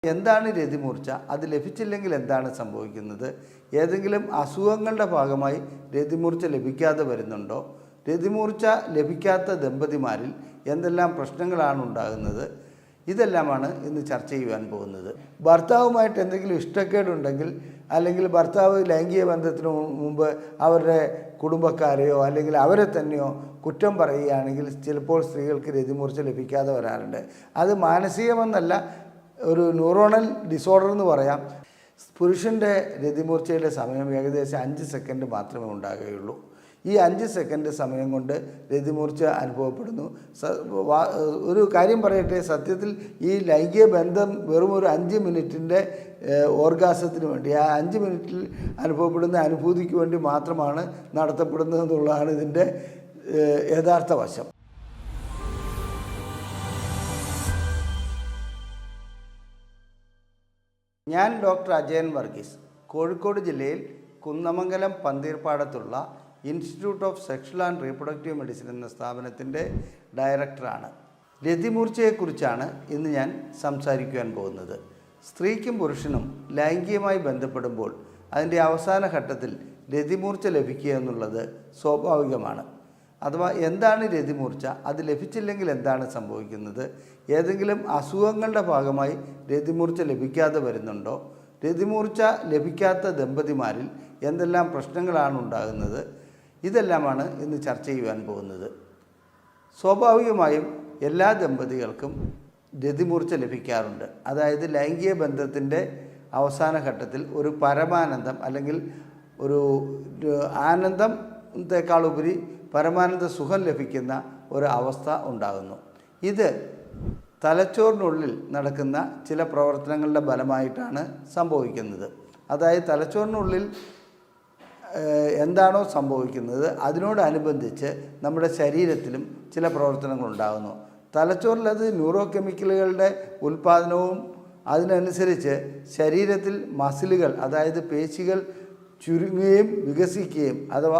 എന്താണ് രതിമൂർച്ച? അത് ലഭിച്ചില്ലെങ്കിൽ എന്താണ് സംഭവിക്കുന്നത്? ഏതെങ്കിലും അസുഖങ്ങളുടെ ഭാഗമായി രതിമൂർച്ച ലഭിക്കാതെ വരുന്നുണ്ടോ? രതിമൂർച്ച ലഭിക്കാത്ത ദമ്പതിമാരിൽ എന്തെല്ലാം പ്രശ്നങ്ങളാണ് ഉണ്ടാകുന്നത്? ഇതെല്ലാമാണ് ഇന്ന് ചർച്ച ചെയ്യുവാൻ പോകുന്നത്. ഭർത്താവുമായിട്ട് എന്തെങ്കിലും ഇഷ്ടക്കേടുണ്ടെങ്കിൽ, അല്ലെങ്കിൽ ഭർത്താവ് ലൈംഗിക ബന്ധത്തിന് മുമ്പ് അവരുടെ കുടുംബക്കാരെയോ അല്ലെങ്കിൽ അവരെ തന്നെയോ കുറ്റം പറയുകയാണെങ്കിൽ ചിലപ്പോൾ സ്ത്രീകൾക്ക് രതിമൂർച്ച ലഭിക്കാതെ വരാറുണ്ട്. അത് മാനസികമെന്നല്ല, ഒരു ന്യൂറോണൽ ഡിസോർഡർ എന്ന് പറയാം. പുരുഷൻ്റെ രതിമൂർച്ചയുടെ സമയം ഏകദേശം 5 സെക്കൻഡ് മാത്രമേ ഉണ്ടാകുകയുള്ളൂ. ഈ 5 സെക്കൻഡ് സമയം കൊണ്ട് രതിമൂർച്ച അനുഭവപ്പെടുന്നു. ഒരു കാര്യം പറയട്ടെ, സത്യത്തിൽ ഈ ലൈംഗിക ബന്ധം വെറും ഒരു 5 മിനിറ്റിൻ്റെ ഓർഗാസത്തിന് വേണ്ടി, ആ 5 മിനിറ്റിൽ അനുഭവപ്പെടുന്ന അനുഭൂതിക്ക് വേണ്ടി മാത്രമാണ് നടത്തപ്പെടുന്നത് എന്നുള്ളതാണ് ഇതിൻ്റെ യഥാർത്ഥ വശം. ഞാൻ ഡോക്ടർ അജയൻ വർഗീസ്, കോഴിക്കോട് ജില്ലയിൽ കുന്നമംഗലം പന്തീർപ്പാടത്തുള്ള institute of sexual and reproductive medicine എന്ന സ്ഥാപനത്തിൻ്റെ ഡയറക്ടറാണ്. രതിമൂർച്ചയെക്കുറിച്ചാണ് ഇന്ന് ഞാൻ സംസാരിക്കുവാൻ പോകുന്നത്. സ്ത്രീക്കും പുരുഷനും ലൈംഗികമായി ബന്ധപ്പെടുമ്പോൾ അതിൻ്റെ അവസാന ഘട്ടത്തിൽ രതിമൂർച്ച ലഭിക്കുക എന്നുള്ളത് സ്വാഭാവികമാണ്. അഥവാ എന്താണ് രതിമൂർച്ച? അത് ലഭിച്ചില്ലെങ്കിൽ എന്താണ് സംഭവിക്കുന്നത്? ഏതെങ്കിലും അസുഖങ്ങളുടെ ഭാഗമായി രതിമൂർച്ച ലഭിക്കാതെ വരുന്നുണ്ടോ? രതിമൂർച്ച ലഭിക്കാത്ത ദമ്പതിമാരിൽ എന്തെല്ലാം പ്രശ്നങ്ങളാണ് ഉണ്ടാകുന്നത്? ഇതെല്ലാമാണ് ഇന്ന് ചർച്ച ചെയ്യുവാൻ പോകുന്നത്. സ്വാഭാവികമായും എല്ലാ ദമ്പതികൾക്കും രതിമൂർച്ച ലഭിക്കാറുണ്ട്. അതായത് ലൈംഗിക ബന്ധത്തിൻ്റെ അവസാന ഘട്ടത്തിൽ ഒരു പരമാനന്ദം അല്ലെങ്കിൽ ഒരു ആനന്ദത്തെക്കാളുപരി പരമാനന്ദ സുഖം ലഭിക്കുന്ന ഒരു അവസ്ഥ ഉണ്ടാകുന്നു. ഇത് തലച്ചോറിനുള്ളിൽ നടക്കുന്ന ചില പ്രവർത്തനങ്ങളുടെ ഫലമായിട്ടാണ് സംഭവിക്കുന്നത്. അതായത് തലച്ചോറിനുള്ളിൽ എന്താണോ സംഭവിക്കുന്നത് അതിനോടനുബന്ധിച്ച് നമ്മുടെ ശരീരത്തിലും ചില പ്രവർത്തനങ്ങളുണ്ടാകുന്നു. തലച്ചോറിലത് ന്യൂറോ കെമിക്കലുകളുടെ ഉൽപ്പാദനവും അതിനനുസരിച്ച് ശരീരത്തിൽ മസിലുകൾ, അതായത് പേശികൾ ചുരുങ്ങുകയും വികസിക്കുകയും, അഥവാ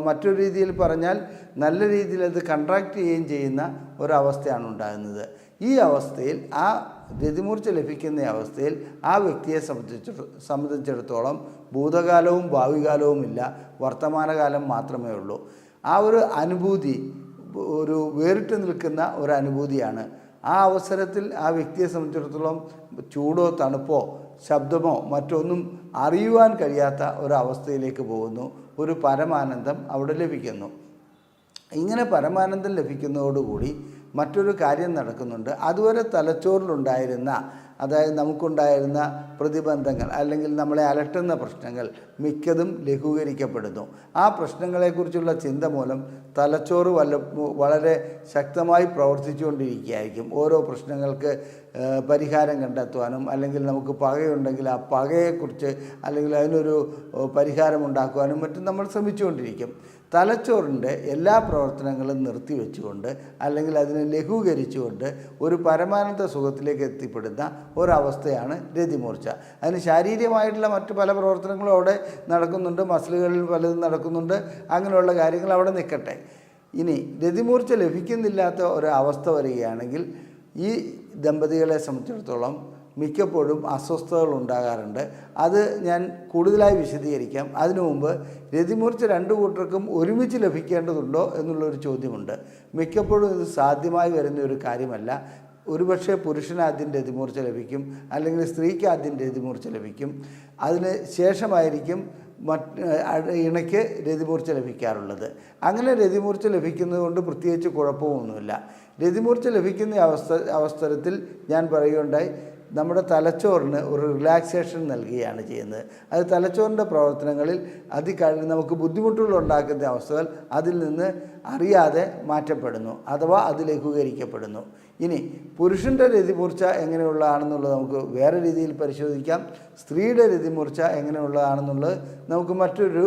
മറ്റൊരു രീതിയിൽ പറഞ്ഞാൽ നല്ല രീതിയിൽ അത് കൺട്രാക്ട് ചെയ്യുകയും ചെയ്യുന്ന ഒരവസ്ഥയാണ് ഉണ്ടാകുന്നത്. ഈ അവസ്ഥയിൽ, ആ രതിമൂർച്ച ലഭിക്കുന്ന അവസ്ഥയിൽ ആ വ്യക്തിയെ സംബന്ധിച്ചിടത്തോളം ഭൂതകാലവും ഭാവികാലവും ഇല്ല, വർത്തമാനകാലം മാത്രമേ ഉള്ളൂ. ആ ഒരു അനുഭൂതി ഒരു വേറിട്ട് നിൽക്കുന്ന ഒരു അനുഭൂതിയാണ്. ആ അവസരത്തിൽ ആ വ്യക്തിയെ സംബന്ധിച്ചിടത്തോളം ചൂടോ തണുപ്പോ ശബ്ദമോ മറ്റൊന്നും അറിയുവാൻ കഴിയാത്ത ഒരവസ്ഥയിലേക്ക് പോകുന്നു. ഒരു പരമാനന്ദം അവിടെ ലഭിക്കുന്നു. ഇങ്ങനെ പരമാനന്ദം ലഭിക്കുന്നതോടുകൂടി മറ്റൊരു കാര്യം നടക്കുന്നുണ്ട്. അതുവരെ തലച്ചോറിലുണ്ടായിരുന്ന, അതായത് നമുക്കുണ്ടായിരുന്ന പ്രതിബന്ധങ്ങൾ അല്ലെങ്കിൽ നമ്മളെ അലട്ടുന്ന പ്രശ്നങ്ങൾ മിക്കതും ലഘൂകരിക്കപ്പെടുന്നു. ആ പ്രശ്നങ്ങളെക്കുറിച്ചുള്ള ചിന്ത മൂലം തലച്ചോറ് വളരെ ശക്തമായി പ്രവർത്തിച്ചുകൊണ്ടിരിക്കുകയായിരിക്കും. ഓരോ പ്രശ്നങ്ങൾക്ക് പരിഹാരം കണ്ടെത്തുവാനും, അല്ലെങ്കിൽ നമുക്ക് പകയുണ്ടെങ്കിൽ ആ പകയെക്കുറിച്ച് അല്ലെങ്കിൽ അതിനൊരു പരിഹാരം ഉണ്ടാക്കുവാനും മറ്റും നമ്മൾ ശ്രമിച്ചുകൊണ്ടിരിക്കും. തലച്ചോറിൻ്റെ എല്ലാ പ്രവർത്തനങ്ങളും നിർത്തിവെച്ചുകൊണ്ട് അല്ലെങ്കിൽ അതിനെ ലഘൂകരിച്ചുകൊണ്ട് ഒരു പരമാനന്ദ സുഖത്തിലേക്ക് എത്തിപ്പെടുന്ന ഒരവസ്ഥയാണ് രതിമൂർച്ച. അതിന് ശാരീരികമായിട്ടുള്ള മറ്റു പല പ്രവർത്തനങ്ങളും അവിടെ നടക്കുന്നുണ്ട്, മസിലുകളിൽ പലതും നടക്കുന്നുണ്ട്. അങ്ങനെയുള്ള കാര്യങ്ങൾ അവിടെ നിൽക്കട്ടെ. ഇനി രതിമൂർച്ച ലഭിക്കുന്നില്ലാത്ത ഒരവസ്ഥ വരികയാണെങ്കിൽ ഈ ദമ്പതികളെ സംബന്ധിച്ചിടത്തോളം മിക്കപ്പോഴും അസ്വസ്ഥതകൾ ഉണ്ടാകാറുണ്ട്. അത് ഞാൻ കൂടുതലായി വിശദീകരിക്കാം. അതിനു മുമ്പ് രതിമൂർച്ച 2 കൂട്ടർക്കും ഒരുമിച്ച് ലഭിക്കേണ്ടതുണ്ടോ എന്നുള്ളൊരു ചോദ്യമുണ്ട്. മിക്കപ്പോഴും ഇത് സാധ്യമായി വരുന്ന ഒരു കാര്യമല്ല. ഒരുപക്ഷെ പുരുഷന് ആദ്യം രതിമൂർച്ച ലഭിക്കും, അല്ലെങ്കിൽ സ്ത്രീക്ക് ആദ്യം രതിമൂർച്ച ലഭിക്കും. അതിന് ശേഷമായിരിക്കും ഇണയ്ക്ക് രതിമൂർച്ച ലഭിക്കാറുള്ളത്. അങ്ങനെ രതിമൂർച്ച ലഭിക്കുന്നത് കൊണ്ട് പ്രത്യേകിച്ച് കുഴപ്പമൊന്നുമില്ല. രതിമൂർച്ച ലഭിക്കുന്ന അവസരത്തിൽ ഞാൻ പറയുകയുണ്ടായി, നമ്മുടെ തലച്ചോറിന് ഒരു റിലാക്സേഷൻ നൽകുകയാണ് ചെയ്യുന്നത്. അത് തലച്ചോറിൻ്റെ പ്രവർത്തനങ്ങളിൽ നമുക്ക് ബുദ്ധിമുട്ടുകൾ ഉണ്ടാക്കുന്ന അവസ്ഥകൾ അതിൽ നിന്ന് അറിയാതെ മാറ്റപ്പെടുന്നു, അഥവാ അത് ലഘൂകരിക്കപ്പെടുന്നു. ഇനി പുരുഷൻ്റെ രതിമൂർച്ച എങ്ങനെയുള്ളതാണെന്നുള്ളത് നമുക്ക് വേറെ രീതിയിൽ പരിശോധിക്കാം. സ്ത്രീയുടെ രതിമൂർച്ച എങ്ങനെയുള്ളതാണെന്നുള്ളത് നമുക്ക് മറ്റൊരു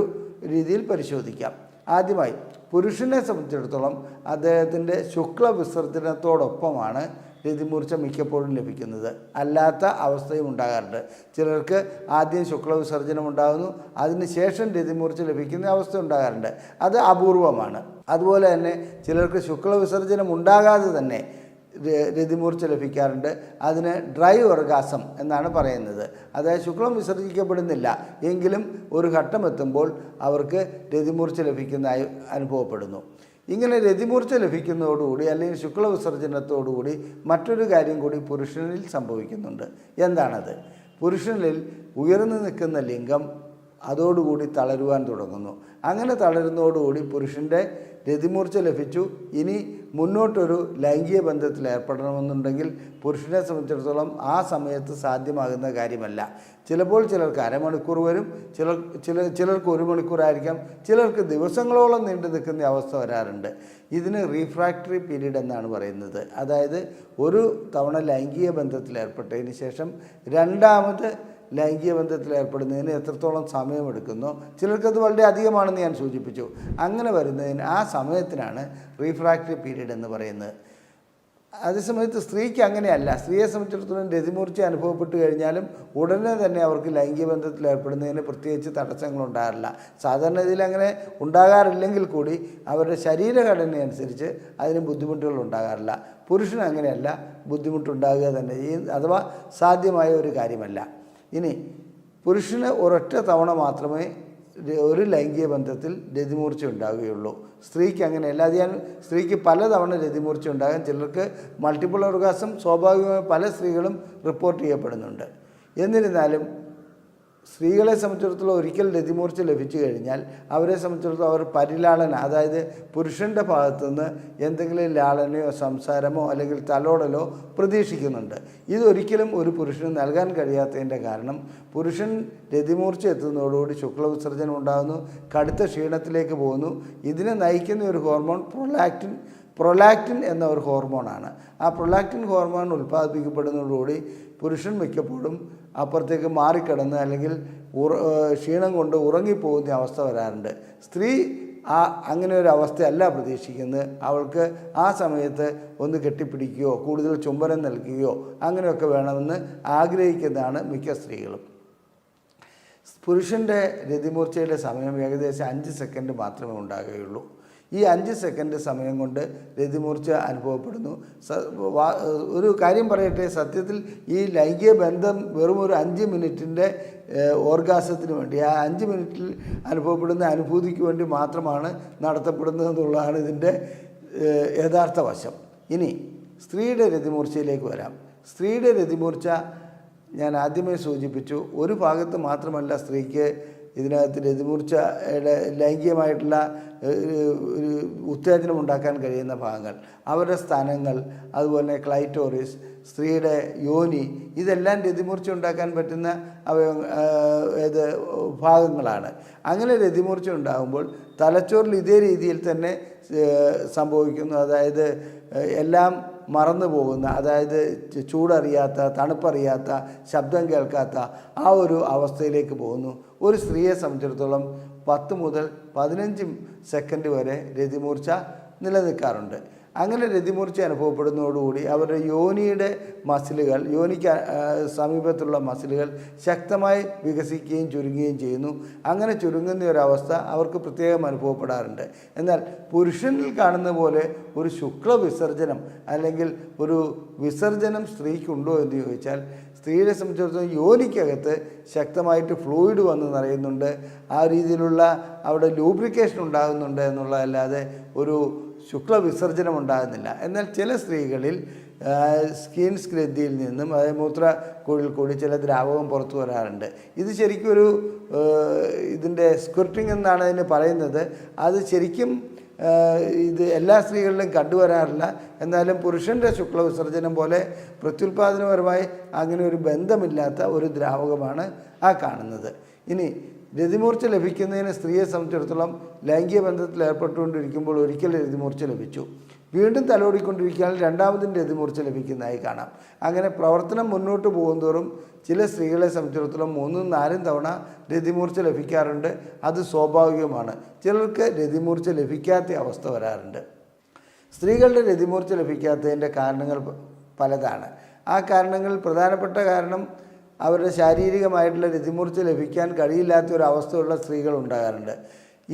രീതിയിൽ പരിശോധിക്കാം. ആദ്യമായി പുരുഷനെ സംബന്ധിച്ചിടത്തോളം അദ്ദേഹത്തിൻ്റെ ശുക്ലവിസർജനത്തോടൊപ്പമാണ് രതിമൂർച്ച മിക്കപ്പോഴും ലഭിക്കുന്നത്. അല്ലാത്ത അവസ്ഥയും ഉണ്ടാകാറുണ്ട്. ചിലർക്ക് ആദ്യം ശുക്ലവിസർജനം ഉണ്ടാകുന്നു, അതിനുശേഷം രതിമൂർച്ച ലഭിക്കുന്ന അവസ്ഥ ഉണ്ടാകാറുണ്ട്. അത് അപൂർവമാണ്. അതുപോലെ തന്നെ ചിലർക്ക് ശുക്ലവിസർജനം ഉണ്ടാകാതെ തന്നെ രതിമൂർച്ച ലഭിക്കാറുണ്ട്. അതിന് ഡ്രൈ ഓർഗാസം എന്നാണ് പറയുന്നത്. അതായത് ശുക്ലം വിസർജിക്കപ്പെടുന്നില്ല എങ്കിലും ഒരു ഘട്ടമെത്തുമ്പോൾ അവർക്ക് രതിമൂർച്ച ലഭിക്കുന്നതായി അനുഭവപ്പെടുന്നു. ഇങ്ങനെ രതിമൂർച്ച ലഭിക്കുന്നതോടുകൂടി അല്ലെങ്കിൽ ശുക്ലവിസർജനത്തോടുകൂടി മറ്റൊരു കാര്യം കൂടി പുരുഷനിൽ സംഭവിക്കുന്നുണ്ട്. എന്താണത്? പുരുഷനിൽ ഉയർന്നു നിൽക്കുന്ന ലിംഗം അതോടുകൂടി തളരുവാൻ തുടങ്ങുന്നു. അങ്ങനെ തളരുന്നതോടുകൂടി പുരുഷൻ്റെ രതിമൂർച്ച ലഭിച്ചു. ഇനി മുന്നോട്ടൊരു ലൈംഗിക ബന്ധത്തിൽ ഏർപ്പെടണമെന്നുണ്ടെങ്കിൽ പുരുഷനെ സംബന്ധിച്ചിടത്തോളം ആ സമയത്ത് സാധ്യമാകുന്ന കാര്യമല്ല. ചിലപ്പോൾ ചിലർക്ക് അരമണിക്കൂർ വരും, ചിലർക്ക് 1 മണിക്കൂറായിരിക്കാം, ചിലർക്ക് ദിവസങ്ങളോളം നീണ്ടു നിൽക്കുന്ന അവസ്ഥ വരാറുണ്ട്. ഇതിന് റീഫ്രാക്ടറി പീരീഡ് എന്നാണ് പറയുന്നത്. അതായത് ഒരു തവണ ലൈംഗിക ബന്ധത്തിൽ ഏർപ്പെട്ടതിന് ശേഷം രണ്ടാമത് ലൈംഗിക ബന്ധത്തിൽ ഏർപ്പെടുന്നതിന് എത്രത്തോളം സമയമെടുക്കുന്നോ, ചിലർക്കത് വളരെ അധികമാണെന്ന് ഞാൻ സൂചിപ്പിച്ചു. അങ്ങനെ വരുന്നതിന് ആ സമയത്തിനാണ് റീഫ്രാക്ടറി പീരീഡ് എന്ന് പറയുന്നത്. അതേസമയത്ത് സ്ത്രീക്ക് അങ്ങനെയല്ല. സ്ത്രീയെ സംബന്ധിച്ചിടത്തോളം രതിമൂർച്ച അനുഭവപ്പെട്ട് കഴിഞ്ഞാലും ഉടനെ തന്നെ അവർക്ക് ലൈംഗിക ബന്ധത്തിൽ ഏർപ്പെടുന്നതിന് പ്രത്യേകിച്ച് തടസ്സങ്ങളുണ്ടാകാറില്ല. സാധാരണ ഇതിൽ അങ്ങനെ ഉണ്ടാകാറില്ലെങ്കിൽ കൂടി അവരുടെ ശരീരഘടനയനുസരിച്ച് അതിന് ബുദ്ധിമുട്ടുകൾ ഉണ്ടാകാറില്ല. പുരുഷന് അങ്ങനെയല്ല, ബുദ്ധിമുട്ടുണ്ടാകുക തന്നെ അഥവാ സാധ്യമായ ഒരു കാര്യമല്ല. ഇനി പുരുഷന് ഒരൊറ്റ തവണ മാത്രമേ ഒരു ലൈംഗിക ബന്ധത്തിൽ രതിമൂർച്ച ഉണ്ടാവുകയുള്ളൂ. സ്ത്രീക്ക് അങ്ങനെയല്ല. അത് ഞാൻ സ്ത്രീക്ക് പലതവണ രതിമൂർച്ച ഉണ്ടാകാൻ, ചിലർക്ക് മൾട്ടിപ്പിൾ ഓർഗാസം സ്വാഭാവികമായി പല സ്ത്രീകളും റിപ്പോർട്ട് ചെയ്യപ്പെടുന്നുണ്ട്. എന്നിരുന്നാലും സ്ത്രീകളെ സംബന്ധിച്ചിടത്തോളം ഒരിക്കൽ രതിമൂർച്ച ലഭിച്ചു കഴിഞ്ഞാൽ അവരെ സംബന്ധിച്ചിടത്തോളം അവർ പരിലാളന, അതായത് പുരുഷൻ്റെ ഭാഗത്തുനിന്ന് എന്തെങ്കിലും ലാളനയോ സംസാരമോ അല്ലെങ്കിൽ തലോടലോ പ്രതീക്ഷിക്കുന്നുണ്ട്. ഇതൊരിക്കലും ഒരു പുരുഷന് നൽകാൻ കഴിയാത്തതിൻ്റെ കാരണം പുരുഷൻ രതിമൂർച്ച എത്തുന്നതോടുകൂടി ശുക്ലവിസർജനം ഉണ്ടാകുന്നു, കടുത്ത ക്ഷീണത്തിലേക്ക് പോകുന്നു. ഇതിനെ നയിക്കുന്ന ഒരു ഹോർമോൺ പ്രൊലാക്റ്റിൻ എന്ന ഒരു ഹോർമോണാണ്. ആ പ്രൊലാക്റ്റിൻ ഹോർമോൺ ഉൽപ്പാദിപ്പിക്കപ്പെടുന്നതോടുകൂടി പുരുഷൻ മിക്കപ്പോഴും അപ്പുറത്തേക്ക് മാറിക്കിടന്ന് അല്ലെങ്കിൽ ക്ഷീണം കൊണ്ട് ഉറങ്ങിപ്പോകുന്ന അവസ്ഥ വരാറുണ്ട്. സ്ത്രീ അങ്ങനെ ഒരു അവസ്ഥയല്ല പ്രതീക്ഷിക്കുന്നത്. അവൾക്ക് ആ സമയത്ത് ഒന്ന് കെട്ടിപ്പിടിക്കുകയോ കൂടുതൽ ചുംബനം നൽകുകയോ അങ്ങനെയൊക്കെ വേണമെന്ന് ആഗ്രഹിക്കുന്നതാണ് മിക്ക സ്ത്രീകളും. പുരുഷൻ്റെ രതിമൂർച്ചയുടെ സമയം ഏകദേശം 5 സെക്കൻഡ് മാത്രമേ ഉണ്ടാകുകയുള്ളൂ. ഈ 5 സെക്കൻഡ് സമയം കൊണ്ട് രതിമൂർച്ച അനുഭവപ്പെടുന്നു. ഒരു കാര്യം പറയട്ടെ, സത്യത്തിൽ ഈ ലൈംഗിക ബന്ധം വെറും ഒരു 5 മിനിറ്റിൻ്റെ ഓർഗാസത്തിന് വേണ്ടി, ആ 5 മിനിറ്റിൽ അനുഭവപ്പെടുന്ന അനുഭൂതിക്ക് വേണ്ടി മാത്രമാണ് നടത്തപ്പെടുന്നത് എന്നുള്ളതാണ് ഇതിൻ്റെ യഥാർത്ഥ വശം. ഇനി സ്ത്രീയുടെ രതിമൂർച്ചയിലേക്ക് വരാം. സ്ത്രീയുടെ രതിമൂർച്ച ഞാൻ ആദ്യമേ സൂചിപ്പിച്ചു. ഒരു ഭാഗത്ത് മാത്രമല്ല സ്ത്രീക്ക് ഇതിനകത്ത് രതിമൂർച്ചയുടെ ലൈംഗികമായിട്ടുള്ള ഉത്തേജനം ഉണ്ടാക്കാൻ കഴിയുന്ന ഭാഗങ്ങൾ, അവരുടെ സ്ഥാനങ്ങൾ, അതുപോലെ ക്ലൈറ്റോറിസ്, സ്ത്രീയുടെ യോനി, ഇതെല്ലാം രതിമൂർച്ച ഉണ്ടാക്കാൻ പറ്റുന്ന ഭാഗങ്ങളാണ്. അങ്ങനെ രതിമൂർച്ച ഉണ്ടാകുമ്പോൾ തലച്ചോറിൽ ഇതേ രീതിയിൽ തന്നെ സംഭവിക്കുന്നു. അതായത് എല്ലാം മറന്നു പോകുന്ന, അതായത് ചൂടറിയാത്ത, തണുപ്പറിയാത്ത, ശബ്ദം കേൾക്കാത്ത ആ ഒരു അവസ്ഥയിലേക്ക് പോകുന്നു. ഒരു സ്ത്രീയെ സംബന്ധിച്ചിടത്തോളം 10 മുതൽ 15 സെക്കൻഡ് വരെ രതിമൂർച്ച നിലനിൽക്കാറുണ്ട്. അങ്ങനെ രതിമൂർച്ച അനുഭവപ്പെടുന്നതോടുകൂടി അവരുടെ യോനിയുടെ മസിലുകൾ, യോനിക്ക് സമീപത്തുള്ള മസിലുകൾ ശക്തമായി വികസിക്കുകയും ചുരുങ്ങുകയും ചെയ്യുന്നു. അങ്ങനെ ചുരുങ്ങുന്ന ഒരവസ്ഥ അവർക്ക് പ്രത്യേകം അനുഭവപ്പെടാറുണ്ട്. എന്നാൽ പുരുഷനിൽ കാണുന്ന പോലെ ഒരു ശുക്ലവിസർജനം അല്ലെങ്കിൽ ഒരു വിസർജനം സ്ത്രീക്കുണ്ടോ എന്ന് ചോദിച്ചാൽ, സ്ത്രീയെ സംബന്ധിച്ചിടത്തോളം യോനിക്കകത്ത് ശക്തമായിട്ട് ഫ്ലൂയിഡ് വന്ന് നിറയുന്നുണ്ട്. ആ രീതിയിലുള്ള അവിടെ ലൂബ്രിക്കേഷൻ ഉണ്ടാകുന്നുണ്ട് എന്നുള്ളതല്ലാതെ ഒരു ശുക്ലവിസർജനം ഉണ്ടാകുന്നില്ല. എന്നാൽ ചില സ്ത്രീകളിൽ സ്കിൻസ് ഗ്രന്ഥിയിൽ നിന്നും, അതായത് മൂത്രക്കുഴലിൽ കൂടി ചില ദ്രാവകം പുറത്തു വരാറുണ്ട്. ഇത് ശരിക്കും ഒരു ഇതിൻ്റെ സ്ക്വിർട്ടിംഗ് എന്നാണ് അതിന് പറയുന്നത്. അത് ശരിക്കും ഇത് എല്ലാ സ്ത്രീകളിലും കണ്ടുവരാറില്ല. എന്നാലും പുരുഷൻ്റെ ശുക്ലവിസർജനം പോലെ പ്രത്യുൽപാദനപരമായി അങ്ങനെ ഒരു ബന്ധമില്ലാത്ത ഒരു ദ്രാവകമാണ് ആ കാണുന്നത്. ഇനി രതിമൂർച്ച ലഭിക്കുന്നതിന് സ്ത്രീയെ സംബന്ധിച്ചിടത്തോളം ലൈംഗിക ബന്ധത്തിൽ ഏർപ്പെട്ടുകൊണ്ടിരിക്കുമ്പോൾ ഒരിക്കൽ രതിമൂർച്ച ലഭിച്ചു, വീണ്ടും തലോടിക്കൊണ്ടിരിക്കുകയാൽ രണ്ടാമതും രതിമൂർച്ച ലഭിക്കുന്നതായി കാണാം. അങ്ങനെ പ്രവർത്തനം മുന്നോട്ട് പോകുന്തോറും ചില സ്ത്രീകളെ സംബന്ധിച്ചിടത്തോളം 3ഉം 4ഉം തവണ രതിമൂർച്ച ലഭിക്കാറുണ്ട്. അത് സ്വാഭാവികമാണ്. ചിലർക്ക് രതിമൂർച്ച ലഭിക്കാത്ത അവസ്ഥ വരാറുണ്ട്. സ്ത്രീകളുടെ രതിമൂർച്ച ലഭിക്കാത്തതിൻ്റെ കാരണങ്ങൾ പലതാണ്. ആ കാരണങ്ങളിൽ പ്രധാനപ്പെട്ട കാരണം അവരുടെ ശാരീരികമായിട്ടുള്ള രതിമൂർച്ച ലഭിക്കാൻ കഴിയില്ലാത്ത ഒരു അവസ്ഥയുള്ള സ്ത്രീകൾ ഉണ്ടാകാറുണ്ട്.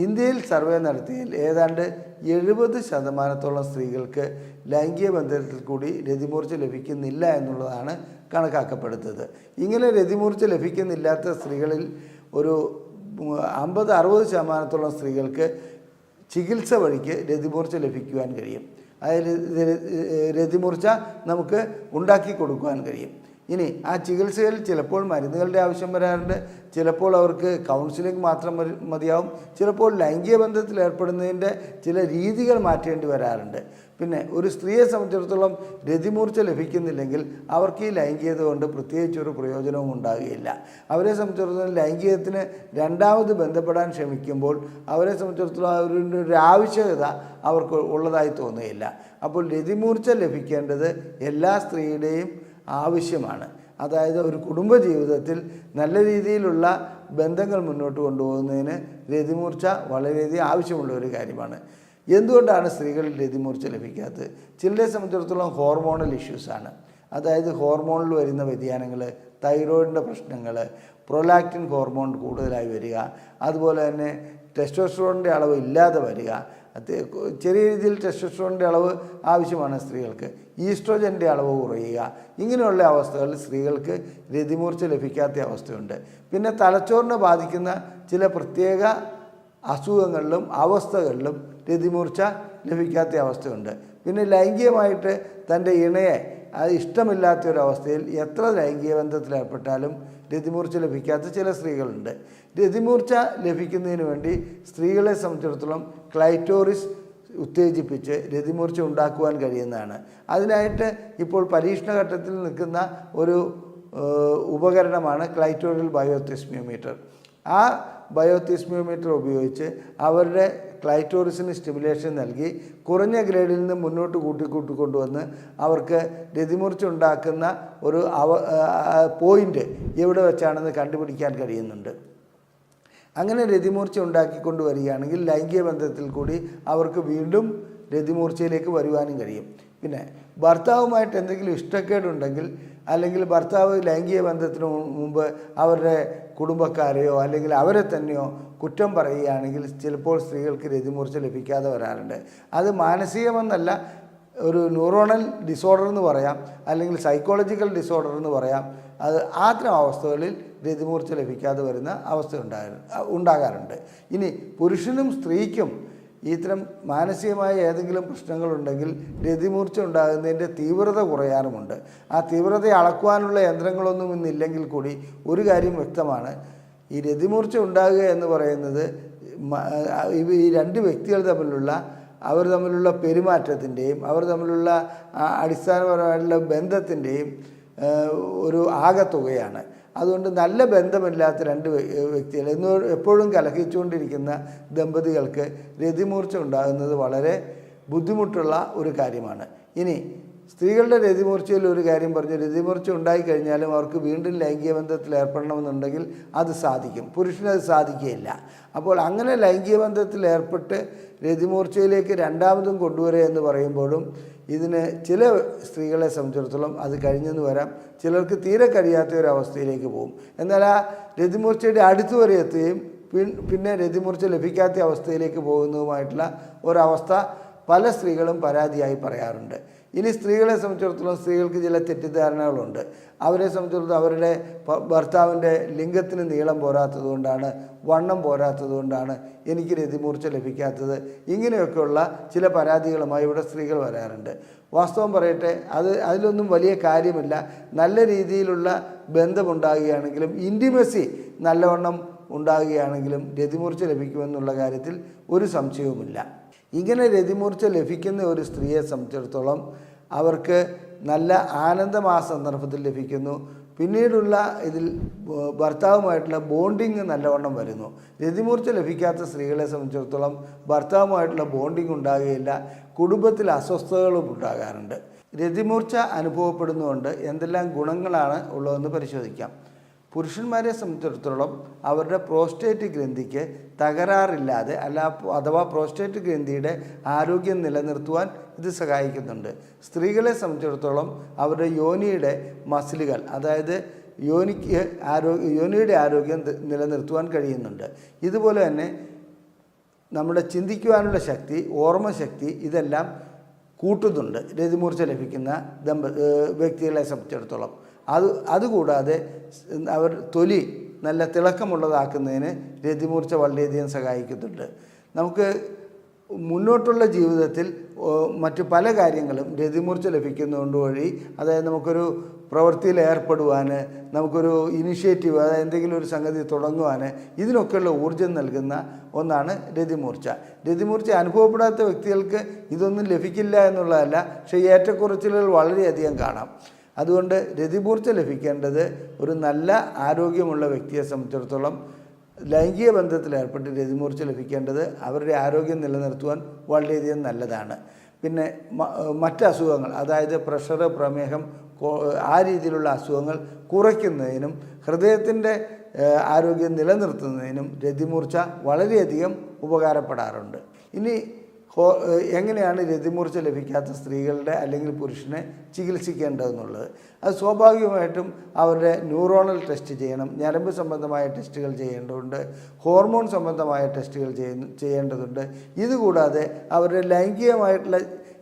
ഇന്ത്യയിൽ സർവേ നടത്തിയതിൽ ഏതാണ്ട് 70% സ്ത്രീകൾക്ക് ലൈംഗിക ബന്ധത്തിൽ കൂടി രതിമൂർച്ച ലഭിക്കുന്നില്ല എന്നുള്ളതാണ് കണക്കാക്കപ്പെടുന്നത്. ഇങ്ങനെ രതിമൂർച്ച ലഭിക്കുന്നില്ലാത്ത സ്ത്രീകളിൽ ഒരു 50-60% സ്ത്രീകൾക്ക് ചികിത്സ വഴിക്ക് രതിമൂർച്ച ലഭിക്കുവാൻ കഴിയും. അതായത് രതിമൂർച്ച നമുക്ക് ഉണ്ടാക്കി കൊടുക്കുവാൻ കഴിയും. ഇനി ആ ചികിത്സയിൽ ചിലപ്പോൾ മരുന്നുകളുടെ ആവശ്യം വരാറുണ്ട്, ചിലപ്പോൾ അവർക്ക് കൗൺസിലിംഗ് മാത്രം മതിയാവും, ചിലപ്പോൾ ലൈംഗിക ബന്ധത്തിൽ ഏർപ്പെടുന്നതിൻ്റെ ചില രീതികൾ മാറ്റേണ്ടി വരാറുണ്ട്. പിന്നെ ഒരു സ്ത്രീയെ സംബന്ധിച്ചിടത്തോളം രതിമൂർച്ച ലഭിക്കുന്നില്ലെങ്കിൽ അവർക്ക് ഈ ലൈംഗികത കൊണ്ട് പ്രത്യേകിച്ചൊരു പ്രയോജനവും ഉണ്ടാകുകയില്ല. അവരെ സംബന്ധിച്ചിടത്തോളം ലൈംഗികത്തിന് രണ്ടാമത് ബന്ധപ്പെടാൻ ശ്രമിക്കുമ്പോൾ അവരെ സംബന്ധിച്ചിടത്തോളം അവരുടെ ഒരു ആവശ്യകത അവർക്ക് ഉള്ളതായി തോന്നുകയില്ല. അപ്പോൾ രതിമൂർച്ച ലഭിക്കേണ്ടത് എല്ലാ സ്ത്രീയുടെയും ആവശ്യമാണ്. അതായത് ഒരു കുടുംബജീവിതത്തിൽ നല്ല രീതിയിലുള്ള ബന്ധങ്ങൾ മുന്നോട്ട് കൊണ്ടുപോകുന്നതിന് രതിമൂർച്ച വളരെയധികം ആവശ്യമുള്ള ഒരു കാര്യമാണ്. എന്തുകൊണ്ടാണ് സ്ത്രീകളിൽ രതിമൂർച്ച ലഭിക്കാത്തത്? ചിലരെ സംബന്ധിച്ചിടത്തോളം ഹോർമോണൽ ഇഷ്യൂസാണ്. അതായത് ഹോർമോണിൽ വരുന്ന വ്യതിയാനങ്ങൾ, തൈറോയിഡിൻ്റെ പ്രശ്നങ്ങൾ, പ്രൊലാക്റ്റിൻ ഹോർമോൺ കൂടുതലായി വരിക, അതുപോലെ തന്നെ ടെസ്റ്റോസ്റ്ററോണിൻ്റെ അളവ് ഇല്ലാതെ വരിക. ചെറിയ രീതിയിൽ ടെസ്റ്റോസ്റ്ററോണിൻ്റെ അളവ് ആവശ്യമാണ് സ്ത്രീകൾക്ക്, ഈസ്ട്രോജൻ്റെ അളവ് കുറയുക. ഇങ്ങനെയുള്ള അവസ്ഥകളിൽ സ്ത്രീകൾക്ക് രതിമൂർച്ച ലഭിക്കാത്ത അവസ്ഥയുണ്ട്. പിന്നെ തലച്ചോറിനെ ബാധിക്കുന്ന ചില പ്രത്യേക അസുഖങ്ങളിലും അവസ്ഥകളിലും രതിമൂർച്ച ലഭിക്കാത്ത അവസ്ഥയുണ്ട്. പിന്നെ ലൈംഗികമായിട്ട് തൻ്റെ ഇണയെ അത് ഇഷ്ടമില്ലാത്തൊരവസ്ഥയിൽ എത്ര ലൈംഗിക ബന്ധത്തിലേർപ്പെട്ടാലും രതിമൂർച്ച ലഭിക്കാത്ത ചില സ്ത്രീകളുണ്ട്. രതിമൂർച്ച ലഭിക്കുന്നതിന് വേണ്ടി സ്ത്രീകളെ സംബന്ധിച്ചിടത്തോളം ക്ലൈറ്റോറിസ് ഉത്തേജിപ്പിച്ച് രതിമൂർച്ച ഉണ്ടാക്കുവാൻ കഴിയുന്നതാണ്. അതിനായിട്ട് ഇപ്പോൾ പരീക്ഷണഘട്ടത്തിൽ നിൽക്കുന്ന ഒരു ഉപകരണമാണ് ക്ലൈറ്റോറിയൽ ബയോതെസ്മിയോമീറ്റർ. ആ ബയോതെസ്മിയോമീറ്റർ ഉപയോഗിച്ച് അവരുടെ ക്ലൈറ്റോറിസിന് സ്റ്റിമുലേഷൻ നൽകി കുറഞ്ഞ ഗ്രേഡിൽ നിന്ന് മുന്നോട്ട് കൂട്ടിക്കൊണ്ടുവന്ന് അവർക്ക് രതിമൂർച്ച ഉണ്ടാക്കുന്ന ഒരു പോയിൻ്റ് എവിടെ വെച്ചാണെന്ന് കണ്ടുപിടിക്കാൻ കഴിയുന്നുണ്ട്. അങ്ങനെ രതിമൂർച്ച ഉണ്ടാക്കിക്കൊണ്ട് വരികയാണെങ്കിൽ ലൈംഗിക ബന്ധത്തിൽ കൂടി അവർക്ക് വീണ്ടും രതിമൂർച്ചയിലേക്ക് വരുവാനും കഴിയും. പിന്നെ ഭർത്താവുമായിട്ട് എന്തെങ്കിലും ഇഷ്ടക്കേടുണ്ടെങ്കിൽ, അല്ലെങ്കിൽ ഭർത്താവ് ലൈംഗിക ബന്ധത്തിന് മുമ്പ് അവരുടെ കുടുംബക്കാരെയോ അല്ലെങ്കിൽ അവരെ തന്നെയോ കുറ്റം പറയുകയാണെങ്കിൽ ചിലപ്പോൾ സ്ത്രീകൾക്ക് രതിമൂർച്ച ലഭിക്കാതെ വരാറുണ്ട്. അത് മാനസികമെന്നല്ല, ഒരു ന്യൂറോണൽ ഡിസോർഡർ എന്ന് പറയാം, അല്ലെങ്കിൽ സൈക്കോളജിക്കൽ ഡിസോർഡർ എന്ന് പറയാം. അത് അത്തരം അവസ്ഥകളിൽ രതിമൂർച്ച ലഭിക്കാതെ വരുന്ന അവസ്ഥ ഉണ്ടാകാറുണ്ട്. ഇനി പുരുഷനും സ്ത്രീക്കും ഇത്തരം മാനസികമായ ഏതെങ്കിലും പ്രശ്നങ്ങളുണ്ടെങ്കിൽ രതിമൂർച്ച ഉണ്ടാകുന്നതിൻ്റെ തീവ്രത കുറയാറുമുണ്ട്. ആ തീവ്രതയെ അളക്കുവാനുള്ള യന്ത്രങ്ങളൊന്നും ഇന്നില്ലെങ്കിൽ കൂടി ഒരു കാര്യം വ്യക്തമാണ്, ഈ രതിമൂർച്ച ഉണ്ടാകുക എന്ന് പറയുന്നത് ഈ രണ്ട് വ്യക്തികൾ തമ്മിലുള്ള അവർ തമ്മിലുള്ള പെരുമാറ്റത്തിൻ്റെയും അവർ തമ്മിലുള്ള അടിസ്ഥാനപരമായിട്ടുള്ള ബന്ധത്തിൻ്റെയും ഒരു ആകെത്തുകയാണ്. അതുകൊണ്ട് നല്ല ബന്ധമില്ലാത്ത രണ്ട് വ്യക്തികൾ എപ്പോഴും കലഹിച്ചുകൊണ്ടിരിക്കുന്ന ദമ്പതികൾക്ക് രതിമൂർച്ച ഉണ്ടാകുന്നത് വളരെ ബുദ്ധിമുട്ടുള്ള ഒരു കാര്യമാണ്. ഇനി സ്ത്രീകളുടെ രതിമൂർച്ചയിൽ ഒരു കാര്യം പറഞ്ഞു, രതിമൂർച്ച ഉണ്ടായിക്കഴിഞ്ഞാലും അവർക്ക് വീണ്ടും ലൈംഗിക ബന്ധത്തിൽ ഏർപ്പെടണമെന്നുണ്ടെങ്കിൽ അത് സാധിക്കും, പുരുഷനത് സാധിക്കുകയില്ല. അപ്പോൾ അങ്ങനെ ലൈംഗിക ബന്ധത്തിൽ ഏർപ്പെട്ട് രതിമൂർച്ചയിലേക്ക് രണ്ടാമതും കൊണ്ടുവരിക എന്ന് പറയുമ്പോഴും ഇതിന് ചില സ്ത്രീകളെ സംബന്ധിച്ചിടത്തോളം അത് കഴിഞ്ഞെന്ന് വരാം, ചിലർക്ക് തീരെ കഴിയാത്ത ഒരു അവസ്ഥയിലേക്ക് പോകും. എന്നാൽ ആ രതിമൂർച്ചയുടെ അടുത്ത് വരെ എത്തുകയും പിന്നെ രതിമൂർച്ച ലഭിക്കാത്ത അവസ്ഥയിലേക്ക് പോകുന്നതുമായിട്ടുള്ള ഒരവസ്ഥ പല സ്ത്രീകളും പരാതിയായി പറയാറുണ്ട്. ഇനി സ്ത്രീകളെ സംബന്ധിച്ചിടത്തോളം സ്ത്രീകൾക്ക് ചില തെറ്റിദ്ധാരണകളുണ്ട്. അവരെ സംബന്ധിച്ചിടത്തോളം അവരുടെ ഭർത്താവിൻ്റെ ലിംഗത്തിന് നീളം പോരാത്തത് കൊണ്ടാണ്, വണ്ണം പോരാത്തത് കൊണ്ടാണ് എനിക്ക് രതിമൂർച്ച ലഭിക്കാത്തത്. ഇങ്ങനെയൊക്കെയുള്ള ചില പരാതികളുമായി ഇവിടെ സ്ത്രീകൾ വരാറുണ്ട്. വാസ്തവം പറയട്ടെ, അതിലൊന്നും വലിയ കാര്യമില്ല. നല്ല രീതിയിലുള്ള ബന്ധമുണ്ടാകുകയാണെങ്കിലും ഇൻറ്റിമസി നല്ലവണ്ണം ഉണ്ടാകുകയാണെങ്കിലും രതിമൂർച്ച ലഭിക്കുമെന്നുള്ള കാര്യത്തിൽ ഒരു സംശയവുമില്ല. ഇങ്ങനെ രതിമൂർച്ച ലഭിക്കുന്ന ഒരു സ്ത്രീയെ സംബന്ധിച്ചിടത്തോളം അവർക്ക് നല്ല ആനന്ദം ആ സന്ദർഭത്തിൽ ലഭിക്കുന്നു. പിന്നീടുള്ള ഇതിൽ ഭർത്താവുമായിട്ടുള്ള ബോണ്ടിങ് നല്ലവണ്ണം വരുന്നു. രതിമൂർച്ച ലഭിക്കാത്ത സ്ത്രീകളെ സംബന്ധിച്ചിടത്തോളം ഭർത്താവുമായിട്ടുള്ള ബോണ്ടിങ് ഉണ്ടാകുകയില്ല, കുടുംബത്തിൽ അസ്വസ്ഥതകളും ഉണ്ടാകാറുണ്ട്. രതിമൂർച്ച അനുഭവപ്പെടുന്നതുകൊണ്ട് എന്തെല്ലാം ഗുണങ്ങളാണ് ഉള്ളതെന്ന് പരിശോധിക്കാം. പുരുഷന്മാരെ സംബന്ധിച്ചിടത്തോളം അവരുടെ പ്രോസ്റ്റേറ്റ് ഗ്രന്ഥിക്ക് തകരാറില്ലാതെ അഥവാ പ്രോസ്റ്റേറ്റ് ഗ്രന്ഥിയുടെ ആരോഗ്യം നിലനിർത്തുവാൻ ഇത് സഹായിക്കുന്നുണ്ട്. സ്ത്രീകളെ സംബന്ധിച്ചിടത്തോളം അവരുടെ യോനിയുടെ മസിലുകൾ, അതായത് യോനിയുടെ ആരോഗ്യം നിലനിർത്തുവാൻ കഴിയുന്നുണ്ട്. ഇതുപോലെ തന്നെ നമ്മുടെ ചിന്തിക്കുവാനുള്ള ശക്തി, ഓർമ്മശക്തി ഇതെല്ലാം കൂട്ടുന്നുണ്ട് രതിമൂർച്ച ലഭിക്കുന്ന വ്യക്തികളെ സംബന്ധിച്ചിടത്തോളം. അതുകൂടാതെ അവർ തൊലി നല്ല തിളക്കമുള്ളതാക്കുന്നതിന് രതിമൂർച്ച വളരെയധികം സഹായിക്കുന്നുണ്ട്. നമുക്ക് മുന്നോട്ടുള്ള ജീവിതത്തിൽ മറ്റു പല കാര്യങ്ങളും രതിമൂർച്ച ലഭിക്കുന്നതുകൊണ്ട് വഴി, അതായത് നമുക്കൊരു പ്രവൃത്തിയിൽ ഏർപ്പെടുവാൻ, നമുക്കൊരു ഇനിഷ്യേറ്റീവ്, അതായത് എന്തെങ്കിലും ഒരു സംഗതി തുടങ്ങുവാൻ, ഇതിനൊക്കെയുള്ള ഊർജ്ജം നൽകുന്ന ഒന്നാണ് രതിമൂർച്ച. രതിമൂർച്ച അനുഭവപ്പെടാത്ത വ്യക്തികൾക്ക് ഇതൊന്നും ലഭിക്കില്ല എന്നുള്ളതല്ല, പക്ഷേ ഏറ്റക്കുറച്ചിലുകൾ വളരെയധികം കാണാം. അതുകൊണ്ട് രതിമൂർച്ച ലഭിക്കേണ്ടത് ഒരു നല്ല ആരോഗ്യമുള്ള വ്യക്തിയെ സംബന്ധിച്ചിടത്തോളം ലൈംഗിക ബന്ധത്തിൽ ഏർപ്പെട്ട് രതിമൂർച്ച ലഭിക്കേണ്ടത് അവരുടെ ആരോഗ്യം നിലനിർത്തുവാൻ വളരെയധികം നല്ലതാണ്. പിന്നെ മറ്റ് അസുഖങ്ങൾ, അതായത് പ്രഷർ, പ്രമേഹം, ആ രീതിയിലുള്ള അസുഖങ്ങൾ കുറയ്ക്കുന്നതിനും ഹൃദയത്തിൻ്റെ ആരോഗ്യം നിലനിർത്തുന്നതിനും രതിമൂർച്ച വളരെയധികം ഉപകാരപ്പെടാറുണ്ട്. ഇനി എങ്ങനെയാണ് രതിമൂർച്ച ലഭിക്കാത്ത സ്ത്രീകളുടെ അല്ലെങ്കിൽ പുരുഷനെ ചികിത്സിക്കേണ്ടതെന്നുള്ളത്? അത് സ്വാഭാവികമായിട്ടും അവരുടെ ന്യൂറോണൽ ടെസ്റ്റ് ചെയ്യണം, ഞരമ്പ് സംബന്ധമായ ടെസ്റ്റുകൾ ചെയ്യേണ്ടതുണ്ട്, ഹോർമോൺ സംബന്ധമായ ടെസ്റ്റുകൾ ചെയ്യേണ്ടതുണ്ട്. ഇതുകൂടാതെ അവരുടെ ലൈംഗികമായിട്ടുള്ള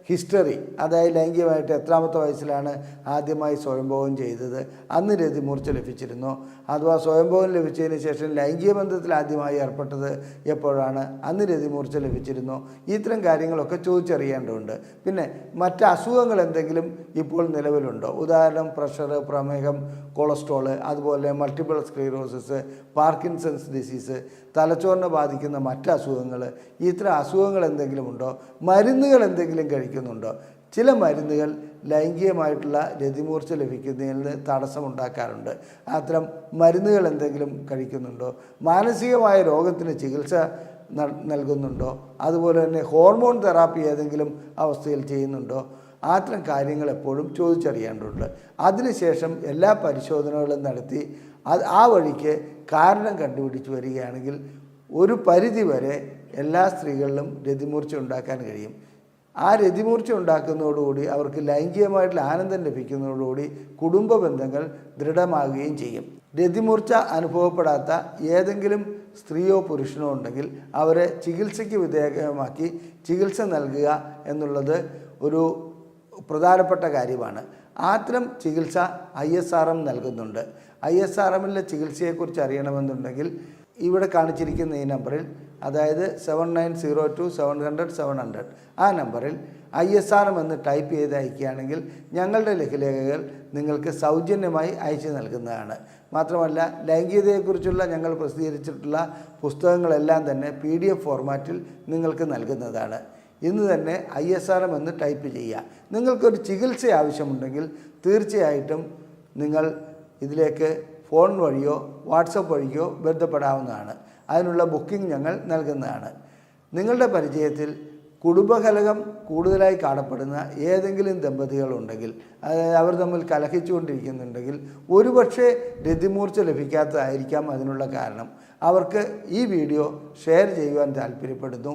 ഹിസ്റ്ററി, അതായത് ലൈംഗികമായിട്ട് എത്രാമത്തെ വയസ്സിലാണ് ആദ്യമായി സ്വയംഭോഗം ചെയ്തത്, അന്ന് രതിമൂർച്ച ലഭിച്ചിരുന്നോ, അഥവാ സ്വയംഭോഗം ലഭിച്ചതിന് ശേഷം ലൈംഗിക ബന്ധത്തിൽ ആദ്യമായി ഏർപ്പെട്ടത് എപ്പോഴാണ്, അന്ന് രതിമൂർച്ച ലഭിച്ചിരുന്നോ, ഇത്തരം കാര്യങ്ങളൊക്കെ ചോദിച്ചറിയേണ്ടതുണ്ട്. പിന്നെ മറ്റ് അസുഖങ്ങൾ എന്തെങ്കിലും ഇപ്പോൾ നിലവിലുണ്ടോ? ഉദാഹരണം പ്രഷർ, പ്രമേഹം, കൊളസ്ട്രോൾ, അതുപോലെ മൾട്ടിപ്പിൾ സ്ക്ലീറോസിസ്, പാർക്കിൻസൺസ് ഡിസീസ്, തലച്ചോറിനെ ബാധിക്കുന്ന മറ്റ് അസുഖങ്ങൾ, ഇത്തരം അസുഖങ്ങൾ എന്തെങ്കിലും ഉണ്ടോ? മരുന്നുകൾ എന്തെങ്കിലും കഴിക്കുന്നുണ്ടോ? ചില മരുന്നുകൾ ലൈംഗികമായിട്ടുള്ള രതിമൂർച്ച ലഭിക്കുന്നതിന് തടസ്സമുണ്ടാക്കാറുണ്ട്. അത്തരം മരുന്നുകൾ എന്തെങ്കിലും കഴിക്കുന്നുണ്ടോ? മാനസികമായ രോഗത്തിന് ചികിത്സ നൽകുന്നുണ്ടോ? അതുപോലെ തന്നെ ഹോർമോൺ തെറാപ്പി ഏതെങ്കിലും അവസ്ഥയിൽ ചെയ്യുന്നുണ്ടോ? അത്തരം കാര്യങ്ങൾ എപ്പോഴും ചോദിച്ചറിയേണ്ടതുണ്ട്. അതിനുശേഷം എല്ലാ പരിശോധനകളും നടത്തി ആ വഴിക്ക് കാരണം കണ്ടുപിടിച്ച് വരികയാണെങ്കിൽ ഒരു പരിധി വരെ എല്ലാ സ്ത്രീകളിലും രതിമൂർച്ച ഉണ്ടാക്കാൻ കഴിയും. ആ രതിമൂർച്ച ഉണ്ടാക്കുന്നതോടുകൂടി അവർക്ക് ലൈംഗികമായിട്ടുള്ള ആനന്ദം ലഭിക്കുന്നതോടുകൂടി കുടുംബ ബന്ധങ്ങൾ ദൃഢമാകുകയും ചെയ്യും. രതിമൂർച്ച അനുഭവപ്പെടാത്ത ഏതെങ്കിലും സ്ത്രീയോ പുരുഷനോ ഉണ്ടെങ്കിൽ അവരെ ചികിത്സയ്ക്ക് വിധേയമാക്കി ചികിത്സ നൽകുക എന്നുള്ളത് ഒരു പ്രധാനപ്പെട്ട കാര്യമാണ്. അത്തരം ചികിത്സ ISRM നൽകുന്നുണ്ട്. ISRMലെ ചികിത്സയെക്കുറിച്ച് അറിയണമെന്നുണ്ടെങ്കിൽ ഇവിടെ കാണിച്ചിരിക്കുന്ന ഈ നമ്പറിൽ, അതായത് 7902700700, ആ നമ്പറിൽ ISRM എന്ന് ടൈപ്പ് ചെയ്ത് അയക്കുകയാണെങ്കിൽ ഞങ്ങളുടെ ലഘുലേഖകൾ നിങ്ങൾക്ക് സൗജന്യമായി അയച്ചു നൽകുന്നതാണ്. മാത്രമല്ല ലൈംഗികതയെക്കുറിച്ചുള്ള ഞങ്ങൾ പ്രസിദ്ധീകരിച്ചിട്ടുള്ള പുസ്തകങ്ങളെല്ലാം തന്നെ PDF ഫോർമാറ്റിൽ നിങ്ങൾക്ക് നൽകുന്നതാണ്. ഇന്ന് തന്നെ ISRM എന്ന് ടൈപ്പ് ചെയ്യുക. നിങ്ങൾക്കൊരു ചികിത്സ ആവശ്യമുണ്ടെങ്കിൽ തീർച്ചയായിട്ടും നിങ്ങൾ ഇതിലേക്ക് ഫോൺ വഴിയോ വാട്സപ്പ് വഴിയോ ബന്ധപ്പെടാവുന്നതാണ്. അതിനുള്ള ബുക്കിംഗ് ഞങ്ങൾ നൽകുന്നതാണ്. നിങ്ങളുടെ പരിചയത്തിൽ കുടുംബകലഹം കൂടുതലായി കാണപ്പെടുന്ന ഏതെങ്കിലും ദമ്പതികളുണ്ടെങ്കിൽ, അതായത് അവർ തമ്മിൽ കലഹിച്ചുകൊണ്ടിരിക്കുന്നുണ്ടെങ്കിൽ, ഒരുപക്ഷെ രതിമൂർച്ച ലഭിക്കാത്തതായിരിക്കാം അതിനുള്ള കാരണം. അവർക്ക് ഈ വീഡിയോ ഷെയർ ചെയ്യുവാൻ താല്പര്യപ്പെടുന്നു.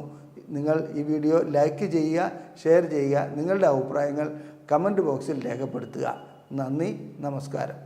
നിങ്ങൾ ഈ വീഡിയോ ലൈക്ക് ചെയ്യുക, ഷെയർ ചെയ്യുക, നിങ്ങളുടെ അഭിപ്രായങ്ങൾ കമൻറ്റ് ബോക്സിൽ രേഖപ്പെടുത്തുക. നന്ദി, നമസ്കാരം.